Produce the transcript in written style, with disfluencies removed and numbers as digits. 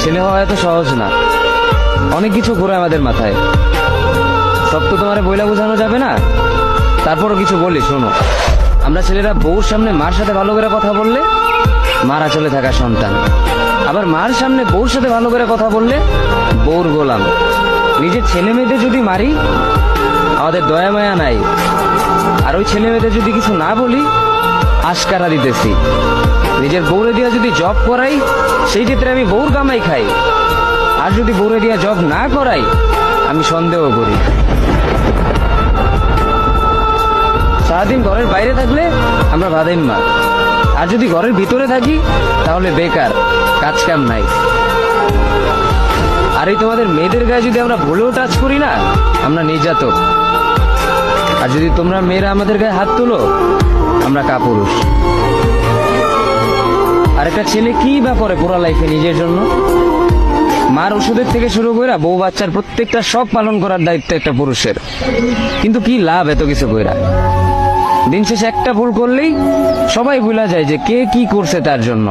ছেলে হওয়া এত সহজ না, অনেক কিছু ঘুরে আমাদের মাথায়। সব তো তোমার বইলা বোঝানো যাবে না, তারপরও কিছু বলি শোনো। আমরা ছেলেরা বউর সামনে মার সাথে ভালো করে কথা বললে মারা চলে থাকা সন্তান, আবার মার সামনে বউর সাথে ভালো করে কথা বললে বউর গোলাম। নিজের ছেলে মেয়েদের যদি মারি আমাদের দয়া মায়া নাই, আর ওই ছেলে মেয়েদের যদি কিছু না বলি আশকারা দিতেছি। নিজের বউরে দিয়া যদি জব করাই সেই ক্ষেত্রে আমি বউর কামাই খাই, আর যদি বউরে দিয়া জব না করাই আমি সন্দেহ করি। সারাদিন ঘরের বাইরে থাকলে আমরা ভাদাইম্মা, আর যদি ঘরের ভিতরে থাকি তাহলে বেকার, কাজ কাম নাই। আর এই তোমাদের মেয়েদের গায়ে যদি আমরা ভুলেও টাচ করি না আমরা নির্যাতক, আর যদি তোমরা মেয়েরা আমাদের গায়ে হাত তুলো আমরা কাপুরুষ। আর একটা ছেলে কি বা করে পুরো লাইফে নিজের জন্য? মার ওষুধের থেকে শুরু করে বউ বাচ্চার প্রত্যেকটা সব পালন করার দায়িত্ব একটা পুরুষের। কিন্তু কি লাভ এত কিছু কইরা? দিন শেষে একটা ভুল করলেই সবাই ভুলা যায় যে কে কি করছে তার জন্য।